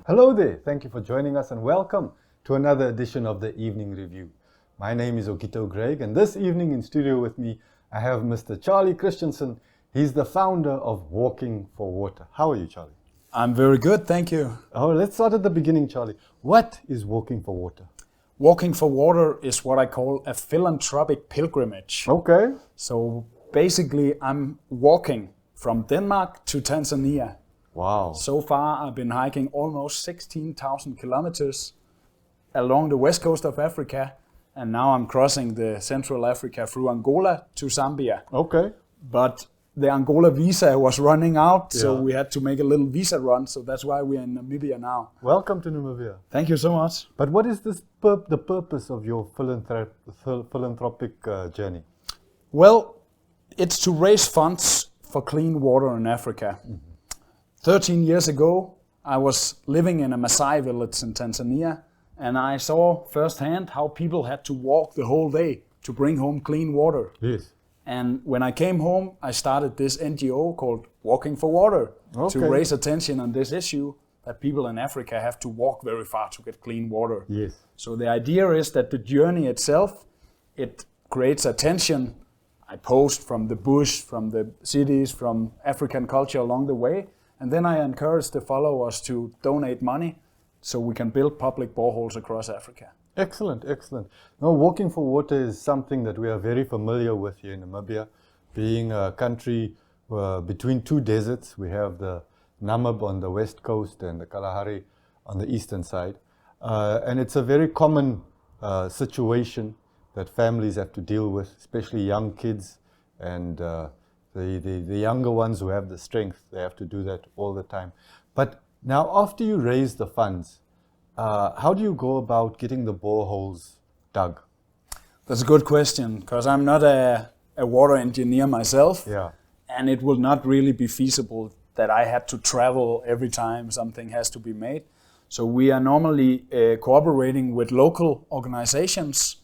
Hello there, thank you for joining us and welcome to another edition of the Evening Review. My name is Okito Greg and this evening in studio with me I have Mr. Charlie Christensen. He's the founder of Walking for Water. How are you, Charlie? I'm very good, thank you. Oh, let's start at the beginning, Charlie. What is Walking for Water? Walking for Water is what I call a philanthropic pilgrimage. Okay. So basically I'm walking from Denmark to Tanzania. Wow. So far I've been hiking almost 16,000 kilometers along the west coast of Africa, and now I'm crossing the Central Africa through Angola to Zambia. Okay. But the Angola visa was running out, so we had to make a little visa run, so that's why we're in Namibia now. Welcome to Namibia. Thank you so much. But what is the purpose of your philanthropic journey? Well, it's to raise funds for clean water in Africa. 13 years ago, I was living in a Maasai village in Tanzania, and I saw firsthand how people had to walk the whole day to bring home clean water. Yes. And when I came home, I started this NGO called Walking for Water to raise attention on this issue that people in Africa have to walk very far to get clean water. Yes. So the idea is that the journey itself, it creates attention. I post from the bush, from the cities, from African culture along the way. And then I encourage the followers to donate money so we can build public boreholes across Africa. Excellent, excellent. Now, Walking for Water is something that we are very familiar with here in Namibia. Being a country between two deserts, we have the Namib on the west coast and the Kalahari on the eastern side. And it's a very common situation that families have to deal with, especially young kids and the younger ones who have the strength. They have to do that all the time. But now, after you raise the funds, how do you go about getting the boreholes dug? That's a good question, because I'm not a water engineer myself. Yeah. And it will not really be feasible that I had to travel every time something has to be made. So we are normally cooperating with local organizations,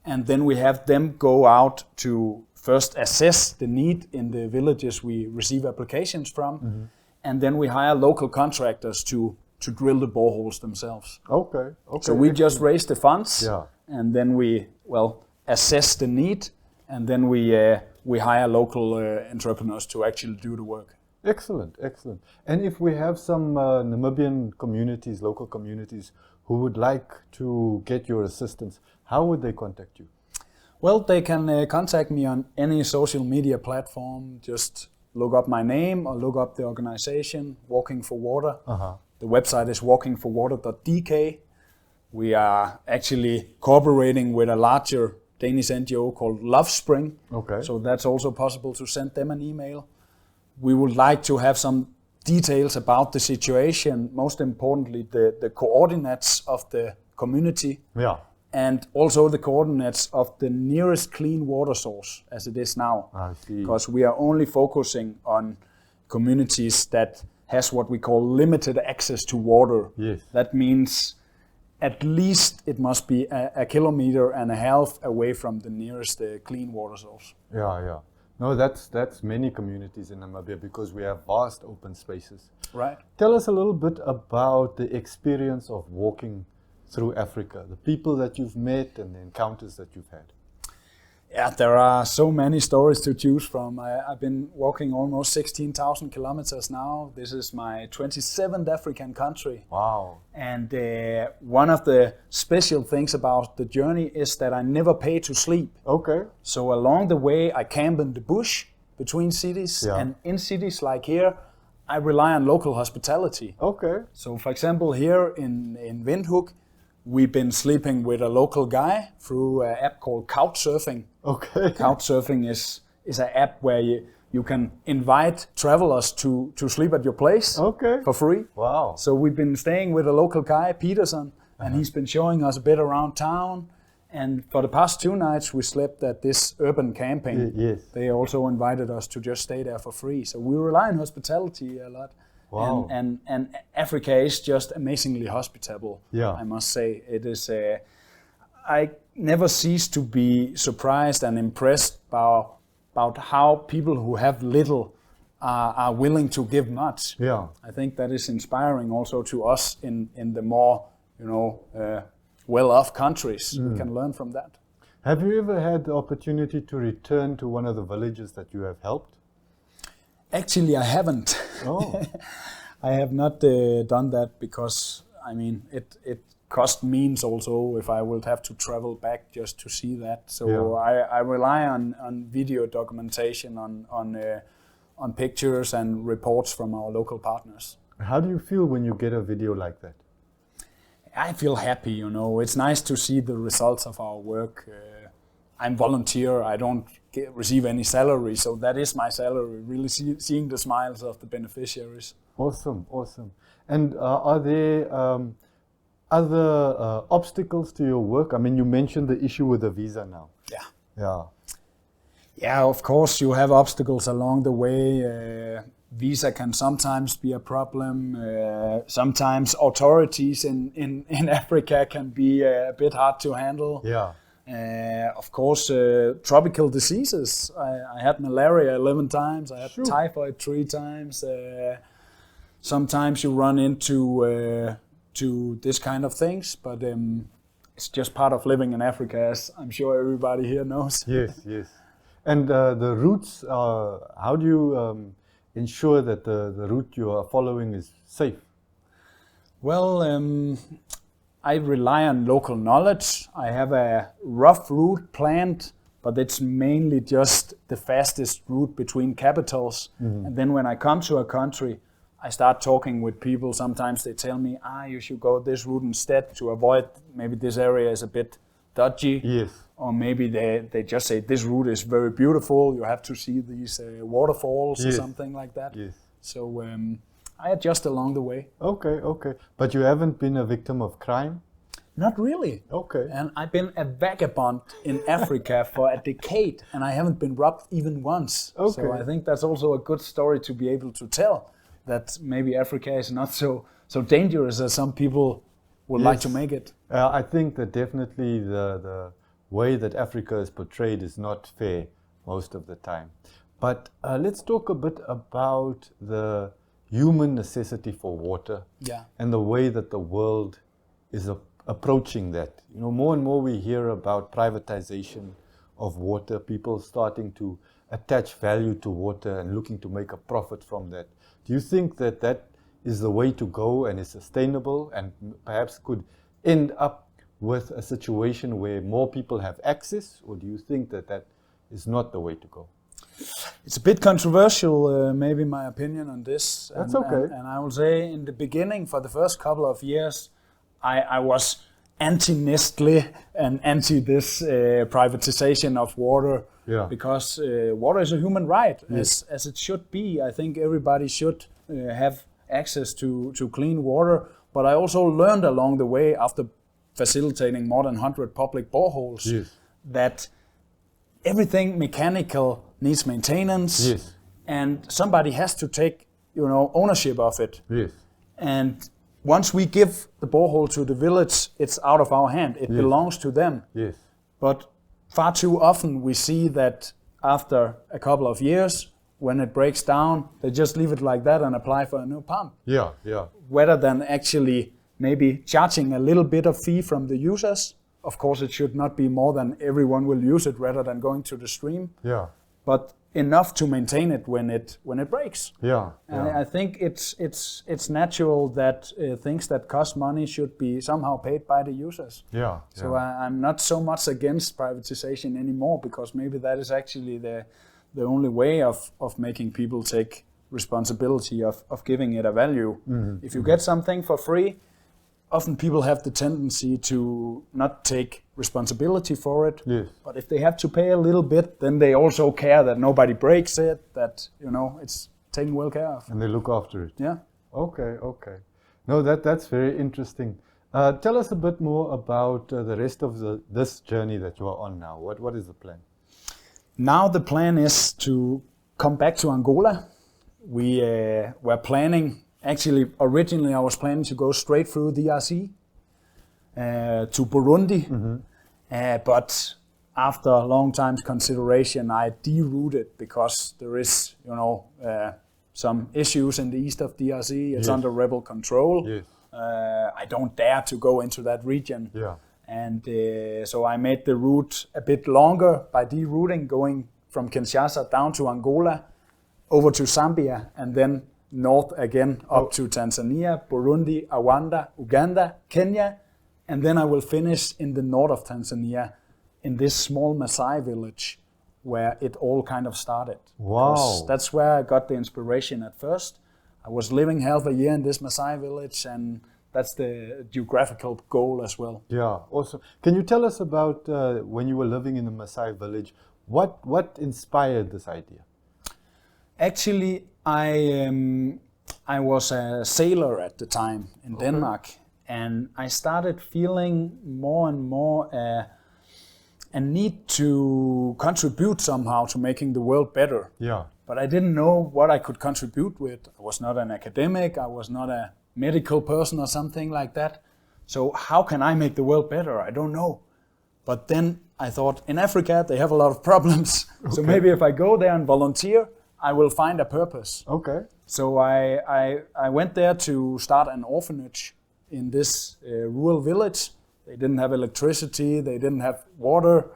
and then we have them go out to first assess the need in the villages we receive applications from, and then we hire local contractors to drill the boreholes themselves. Okay. So we just raise the funds, Yeah. and then we assess the need, and then we hire local entrepreneurs to actually do the work. Excellent, excellent. And if we have some Namibian communities, local communities, who would like to get your assistance, how would they contact you? Well, they can contact me on any social media platform. Just look up my name or look up the organization, Walking for Water. The website is walkingforwater.dk. We are actually cooperating with a larger Danish NGO called Love Spring. Okay. So that's also possible to send them an email. We would like to have some details about the situation, most importantly the coordinates of the community. Yeah. And also the coordinates of the nearest clean water source as it is now. I see. Because we are only focusing on communities that has what we call limited access to water. Yes. That means at least it must be a kilometer and a half away from the nearest clean water source. Yeah, yeah. No, that's many communities in Namibia because we have vast open spaces. Right. Tell us a little bit about the experience of walking through Africa, the people that you've met and the encounters that you've had. Yeah, there are so many stories to choose from. I've been walking almost 16,000 kilometers now. This is my 27th African country. Wow. And one of the special things about the journey is that I never pay to sleep. Okay. So along the way, I camp in the bush between cities. Yeah. And in cities like here, I rely on local hospitality. Okay. So for example, here in Windhoek, we've been sleeping with a local guy through an app called Couchsurfing. Okay. Couchsurfing is an app where you can invite travelers to sleep at your place for free. Wow. So we've been staying with a local guy, Peterson, and he's been showing us a bit around town. And for the past 2 nights, we slept at this urban camping. Yes. They also invited us to just stay there for free. So we rely on hospitality a lot. Wow. And Africa is just amazingly hospitable. Yeah. I must say. It is. I never cease to be surprised and impressed about how people who have little are willing to give much. Yeah. I think that is inspiring also to us in the more, well-off countries. We can learn from that. Have you ever had the opportunity to return to one of the villages that you have helped? Actually, I haven't. Oh. I have not done that because, I mean, it cost means also if I would have to travel back just to see that. So I rely on video documentation, on pictures and reports from our local partners. How do you feel when you get a video like that? I feel happy, It's nice to see the results of our work. I'm volunteer. I don't receive any salary, so that is my salary, really seeing the smiles of the beneficiaries. Awesome. And are there other obstacles to your work? I mean, you mentioned the issue with the visa now. Yeah, of course, you have obstacles along the way. Visa can sometimes be a problem. Sometimes authorities in Africa can be a bit hard to handle. Yeah. Of course, tropical diseases. I had malaria 11 times. I had typhoid 3 times. Sometimes you run into to this kind of things, but it's just part of living in Africa, as I'm sure everybody here knows. Yes. And the routes, how do you ensure that the route you are following is safe? Well, I rely on local knowledge. I have a rough route planned, but it's mainly just the fastest route between capitals. And then when I come to a country, I start talking with people. Sometimes they tell me, you should go this route instead to avoid, maybe this area is a bit dodgy. Yes. Or maybe they just say, this route is very beautiful, you have to see these waterfalls or something like that. Yes. So I adjust along the way. Okay. But you haven't been a victim of crime? Not really. Okay. And I've been a vagabond in Africa for a decade, and I haven't been robbed even once. Okay. So I think that's also a good story to be able to tell, that maybe Africa is not so dangerous as some people would like to make it. I think that definitely the way that Africa is portrayed is not fair most of the time. But let's talk a bit about the human necessity for water and the way that the world is approaching that. More and more we hear about privatization of water, people starting to attach value to water and looking to make a profit from that. Do you think that that is the way to go and is sustainable and perhaps could end up with a situation where more people have access, or do you think that that is not the way to go? It's a bit controversial, maybe my opinion on this. That's okay. And I will say in the beginning, for the first couple of years, I was anti-Nestle and anti this privatization of water, because water is a human right, as it should be. I think everybody should have access to clean water. But I also learned along the way, after facilitating more than 100 public boreholes, that everything mechanical needs maintenance, and somebody has to take ownership of it. And once we give the borehole to the village, it's out of our hand. It belongs to them. But far too often we see that after a couple of years, when it breaks down, they just leave it like that and apply for a new pump. Rather than actually maybe charging a little bit of fee from the users. Of course, it should not be more than everyone will use it, rather than going to the stream. But enough to maintain it when it breaks. And I think it's natural that things that cost money should be somehow paid by the users. So I'm not so much against privatization anymore, because maybe that is actually the only way of making people take responsibility of giving it a value. If you get something for free, often people have the tendency to not take responsibility for it. But if they have to pay a little bit, then they also care that nobody breaks it, that it's taken well care of. And they look after it. Okay. No, that's very interesting. Tell us a bit more about the rest of this journey that you are on now. What is the plan? Now the plan is to come back to Angola. We were planning. Actually, originally I was planning to go straight through DRC to Burundi, but after a long time's consideration, I derouted because there is, some issues in the east of DRC. It's Yes. under rebel control. Yes. I don't dare to go into that region. Yeah. And so I made the route a bit longer by derouting, going from Kinshasa down to Angola, over to Zambia, and then north again up to Tanzania, Burundi, Rwanda, Uganda, Kenya, and then I will finish in the north of Tanzania in this small Maasai village where it all kind of started. Wow. 'Cause that's where I got the inspiration at first. I was living half a year in this Maasai village, and that's the geographical goal as well. Yeah, awesome. Can you tell us about when you were living in the Maasai village? What inspired this idea? Actually, I was a sailor at the time in Denmark, and I started feeling more and more a need to contribute somehow to making the world better. Yeah. But I didn't know what I could contribute with. I was not an academic, I was not a medical person or something like that. So how can I make the world better? I don't know. But then I thought, in Africa, they have a lot of problems. So maybe if I go there and volunteer, I will find a purpose. Okay. So I went there to start an orphanage in this rural village. They didn't have electricity, they didn't have water,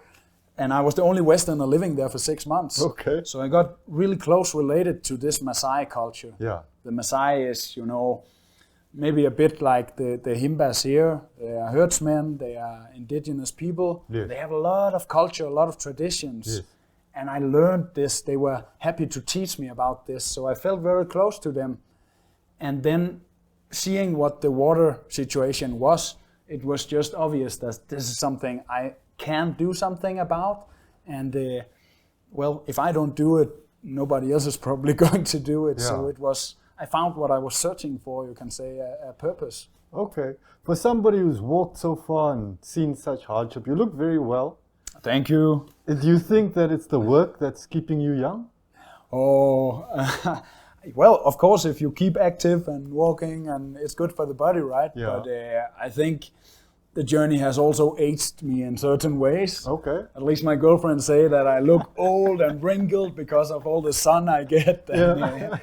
and I was the only Westerner living there for 6 months. Okay. So I got really close related to this Maasai culture. Yeah. The Maasai is, maybe a bit like the Himbas here. They are herdsmen, they are indigenous people. Yes. They have a lot of culture, a lot of traditions. Yes. And I learned this. They were happy to teach me about this. So I felt very close to them. And then seeing what the water situation was, it was just obvious that this is something I can do something about. And if I don't do it, nobody else is probably going to do it. Yeah. So I found what I was searching for, you can say, a purpose. Okay. For somebody who's walked so far and seen such hardship, you look very well. Thank you. Do you think that it's the work that's keeping you young? Oh, well, of course, if you keep active and walking, and it's good for the body, right? Yeah. But I think the journey has also aged me in certain ways. Okay. At least my girlfriend say that I look old and wrinkled because of all the sun I get. And, Yeah.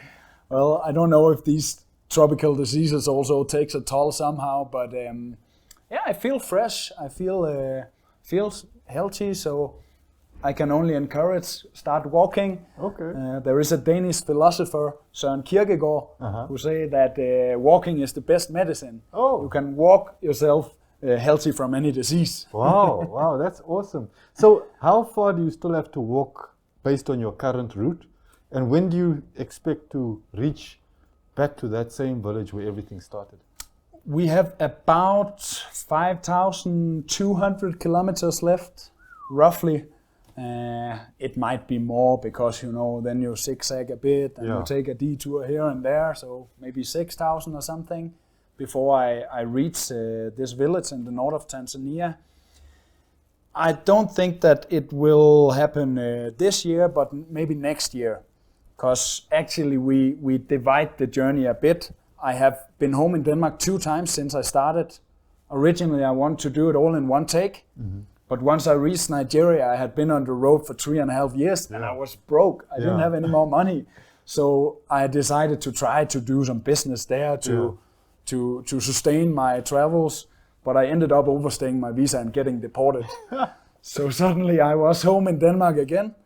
well, I don't know if these tropical diseases also takes a toll somehow, but I feel fresh. I feel healthy, so I can only encourage, start walking. Okay. There is a Danish philosopher, Søren Kierkegaard, who say that walking is the best medicine. Oh. You can walk yourself healthy from any disease. Wow, that's awesome. So how far do you still have to walk based on your current route? And when do you expect to reach back to that same village where everything started? We have about 5,200 kilometers left, roughly. It might be more because, then you zigzag a bit and you take a detour here and there, so maybe 6,000 or something before I reach this village in the north of Tanzania. I don't think that it will happen this year, but maybe next year, because actually we divide the journey a bit. I have been home in Denmark 2 times since I started. Originally, I wanted to do it all in one take. Mm-hmm. But once I reached Nigeria, I had been on the road for 3.5 years and I was broke. I didn't have any more money. So I decided to try to do some business there to sustain my travels. But I ended up overstaying my visa and getting deported. So suddenly I was home in Denmark again.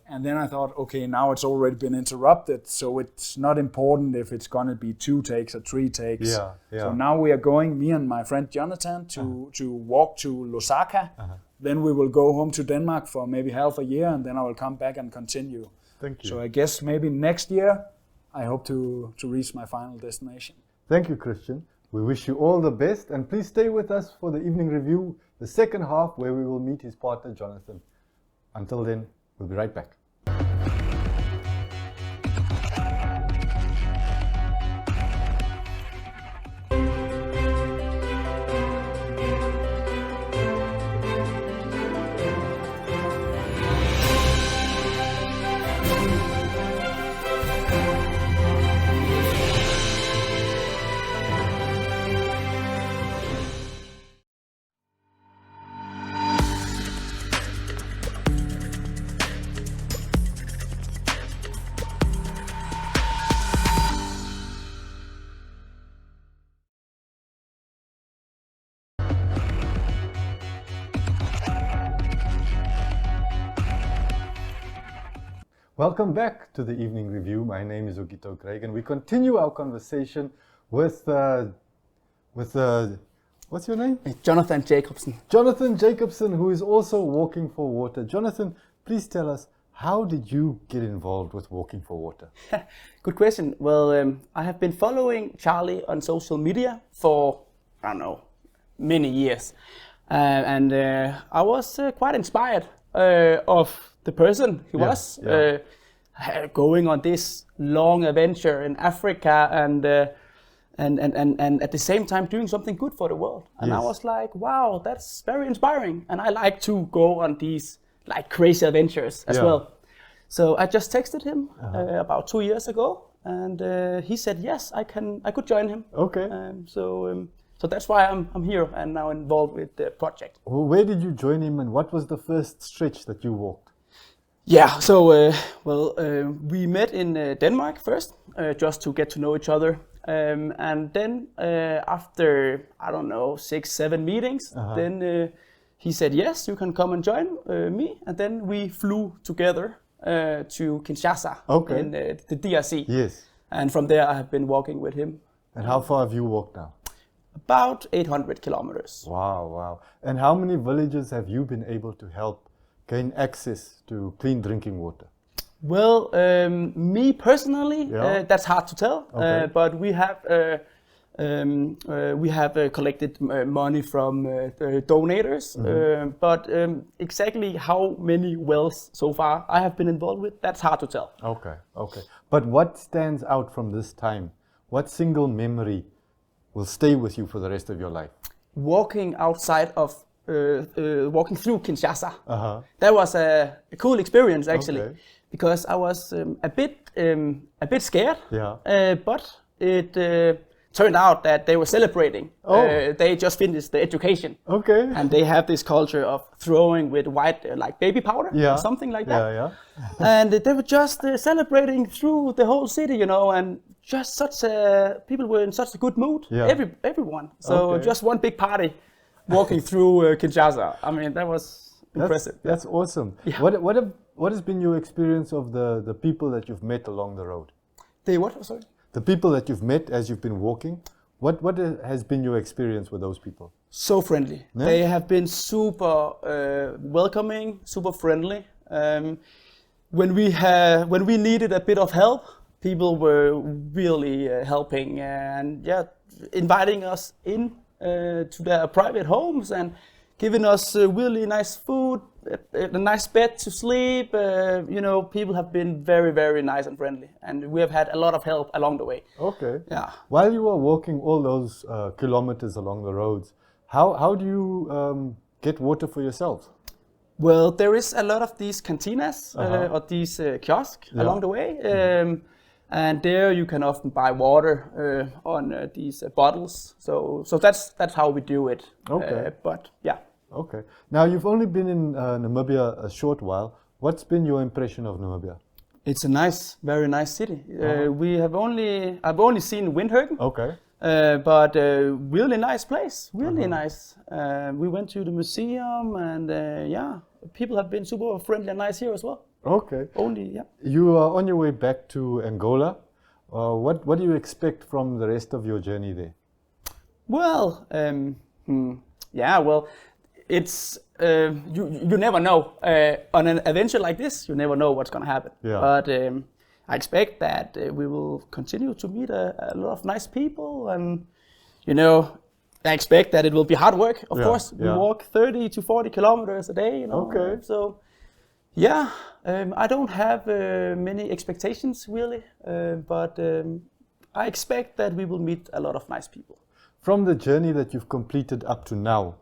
And then I thought, okay, now it's already been interrupted. So it's not important if it's going to be 2 takes or 3 takes. So now we are going, me and my friend Jonathan, to walk to Lusaka. Then we will go home to Denmark for maybe half a year, and then I will come back and continue. Thank you. So I guess maybe next year, I hope to reach my final destination. Thank you, Christian. We wish you all the best, and please stay with us for the evening review, the second half, where we will meet his partner, Jonathan. Until then, we'll be right back. Welcome back to the Evening Review. My name is Ogito Craig, and we continue our conversation with what's your name? Jonathan Jakobsen. Jonathan Jakobsen, who is also Walking for Water. Jonathan, please tell us, how did you get involved with Walking for Water? Good question. Well, I have been following Charlie on social media for, I don't know, many years. And I was quite inspired of the person he was, going on this long adventure in Africa and at the same time doing something good for the world. And I was like, wow, that's very inspiring. And I like to go on these like crazy adventures as well. So I just texted him about 2 years ago, and he said yes, I could join him. Okay. So that's why I'm here and now involved with the project. Well, where did you join him, and what was the first stretch that you walked? Yeah, so we met in Denmark first, just to get to know each other. And then after, I don't know, 6-7 meetings, then he said, yes, you can come and join me. And then we flew together to Kinshasa in the DRC. Yes. And from there I have been walking with him. And how far have you walked now? About 800 kilometers. Wow, wow. And how many villages have you been able to help gain access to clean drinking water? Well, me personally, that's hard to tell. But we have collected money from donors. But exactly how many wells so far I have been involved with, that's hard to tell. Okay, okay. But what stands out from this time? What single memory will stay with you for the rest of your life? Walking outside of, walking through Kinshasa. That was a cool experience actually, because I was a bit scared. But it turned out that they were celebrating. They just finished the education. And they have this culture of throwing with white, like baby powder or something like that. And they were just celebrating through the whole city, you know, and just people were in such a good mood, everyone. So just one big party walking through Kinshasa. I mean, that was impressive. That's awesome. What has been your experience of the people that you've met along the road? The what, sorry? The people that you've met as you've been walking, what has been your experience with those people? So friendly. Yeah. They have been super welcoming, super friendly. When we needed a bit of help, people were really helping and inviting us in to their private homes and giving us really nice food, a nice bed to sleep. You know, people have been very, very nice and friendly, and we have had a lot of help along the way. Okay. Yeah. While you were walking all those kilometers along the roads, how do you get water for yourselves? Well, there is a lot of these cantinas or these kiosks along the way. And there you can often buy water on these bottles. So that's how we do it. Okay. But yeah. Okay. Now you've only been in Namibia a short while. What's been your impression of Namibia? It's a nice, very nice city. I've only seen Windhoek. Okay. But really nice place. Really nice. We went to the museum, and people have been super friendly and nice here as well. Okay. Only, You are on your way back to Angola. What do you expect from the rest of your journey there? Well, it's you never know. On an adventure like this, you never know what's going to happen. But I expect that we will continue to meet a lot of nice people, and you know, I expect that it will be hard work. Of course, we walk 30 to 40 kilometers a day. You know, so. Yeah, I don't have many expectations really, but I expect that we will meet a lot of nice people. From the journey that you've completed up to now,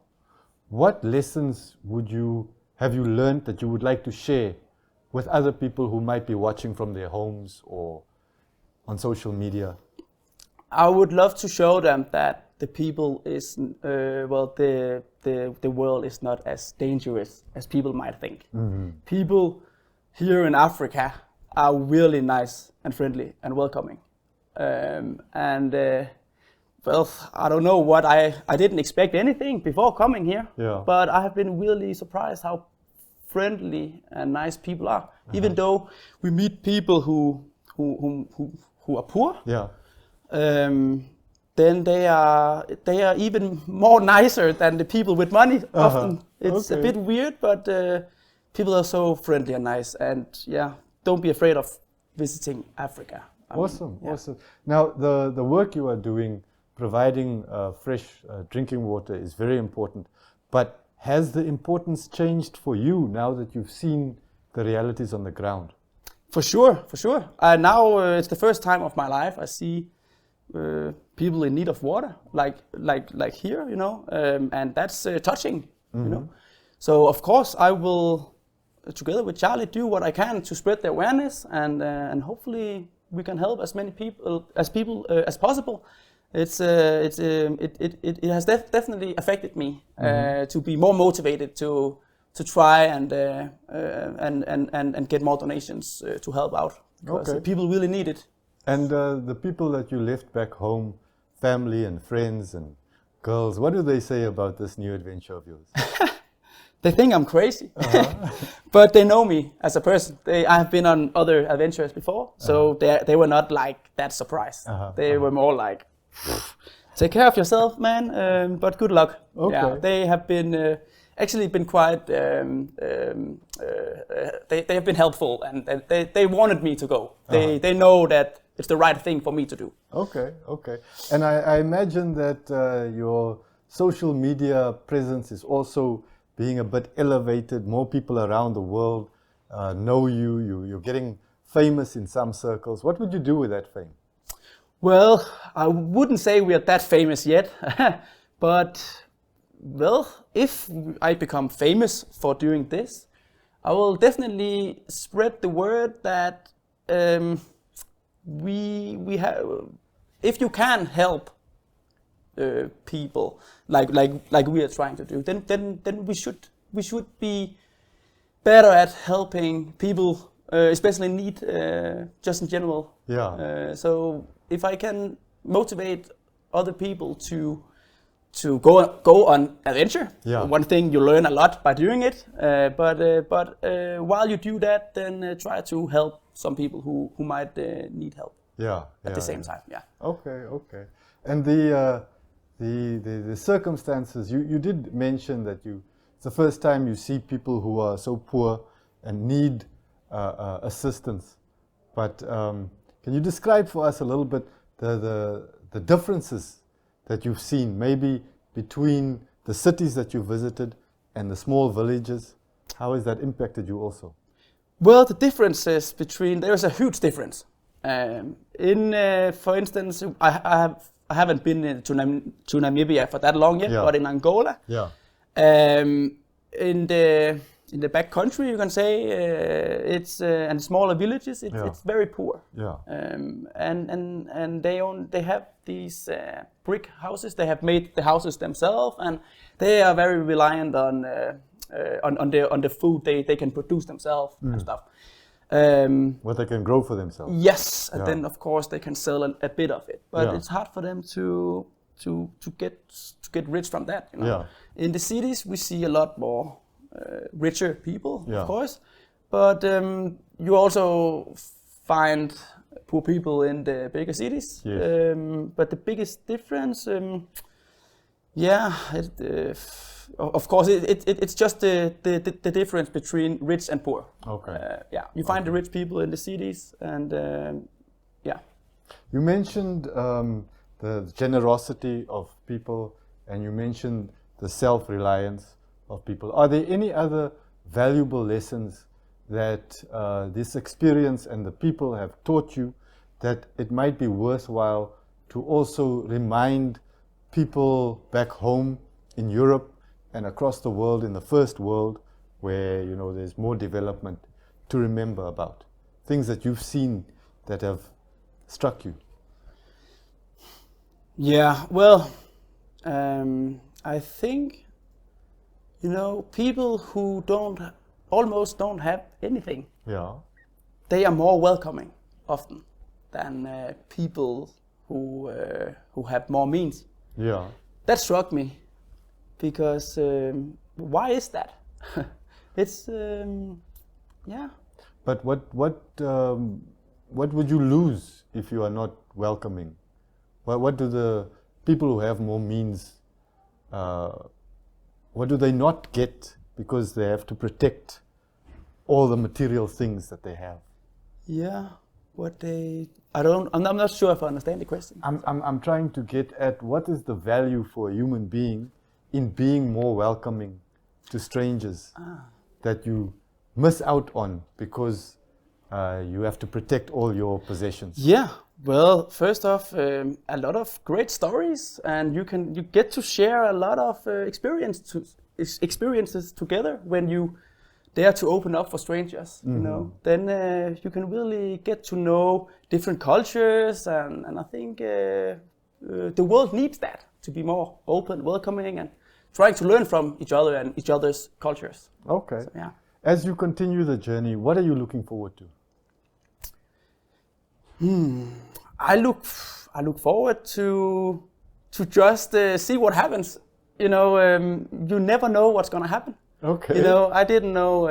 what lessons have you learned that you would like to share with other people who might be watching from their homes or on social media? I would love to show them that the people is the world is not as dangerous as people might think. People here in Africa are really nice and friendly and welcoming. I don't know what I didn't expect anything before coming here, but I have been really surprised how friendly and nice people are. Even though we meet people who are poor, then they are even more nicer than the people with money. Often it's a bit weird, but people are so friendly and nice. And don't be afraid of visiting Africa. Awesome. Now the work you are doing, providing fresh drinking water, is very important. But has the importance changed for you now that you've seen the realities on the ground? For sure. Now it's the first time of my life I see people in need of water, like here, and that's touching, So of course I will, together with Charlie, do what I can to spread the awareness, and hopefully we can help as many people as possible. It has definitely affected me to be more motivated to try and get more donations to help out, because people really need it. And the people that you left back home, family and friends and girls, what do they say about this new adventure of yours? They think I'm crazy, but they know me as a person. I have been on other adventures before, so they were not like that surprised. They were more like, take care of yourself, man, but good luck. They have been actually been quite, they have been helpful, and they wanted me to go. They know that it's the right thing for me to do. Okay. And I imagine that your social media presence is also being a bit elevated. More people around the world know you. You're getting famous in some circles. What would you do with that fame? Well, I wouldn't say we are that famous yet, but well, if I become famous for doing this, I will definitely spread the word that we have. If you can help people like we are trying to do, then we should be better at helping people, especially in need, just in general. So if I can motivate other people to go on adventure, one thing you learn a lot by doing it. But while you do that, then try to help some people who might need help. At the same time. Okay. And the circumstances, you did mention that it's the first time you see people who are so poor and need assistance. But can you describe for us a little bit the differences that you've seen, maybe between the cities that you visited and the small villages? How has that impacted you also? Well, the differences there's a huge difference. For instance, I haven't been to Namibia for that long yet, but in Angola, in the back country, you can say, it's and smaller villages, it's very poor. And they have these brick houses. They have made the houses themselves, and they are very reliant on the food they can produce themselves and stuff. What they can grow for themselves. Yes, and then of course they can sell a bit of it, but it's hard for them to get rich from that. In the cities, we see a lot more richer people, of course, but you also find poor people in the bigger cities. But the biggest difference, of course, it's just the difference between rich and poor. You find the rich people in the cities, and You mentioned the generosity of people, and you mentioned the self-reliance of people. Are there any other valuable lessons that this experience and the people have taught you that it might be worthwhile to also remind people back home in Europe and across the world, in the first world, where there's more development, to remember about things that you've seen that have struck you? Well, I think people who almost don't have anything, they are more welcoming often than people who have more means. That struck me, because why is that? It's yeah. But what would you lose if you are not welcoming? What do the people who have more means, what do they not get because they have to protect all the material things that they have? Yeah, I'm not sure if I understand the question. I'm trying to get at what is the value for a human being in being more welcoming to strangers that you miss out on because you have to protect all your possessions. Yeah, well, first off, a lot of great stories, and you get to share a lot of experiences together when you dare to open up for strangers. You know, then you can really get to know different cultures, and I think the world needs that, to be more open, welcoming, and trying to learn from each other and each other's cultures. Okay. So, yeah. As you continue the journey, what are you looking forward to? I look forward to just see what happens. You know, you never know what's gonna happen. Okay. You know, I didn't know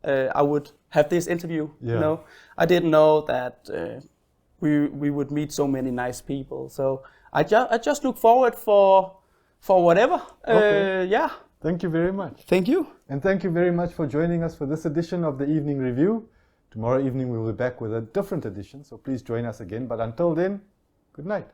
I would have this interview. Yeah. You know, I didn't know that we would meet so many nice people. So I just look forward for whatever. Okay. Yeah. Thank you very much. Thank you. And thank you very much for joining us for this edition of the Evening Review. Tomorrow evening we will be back with a different edition, so please join us again. But until then, good night.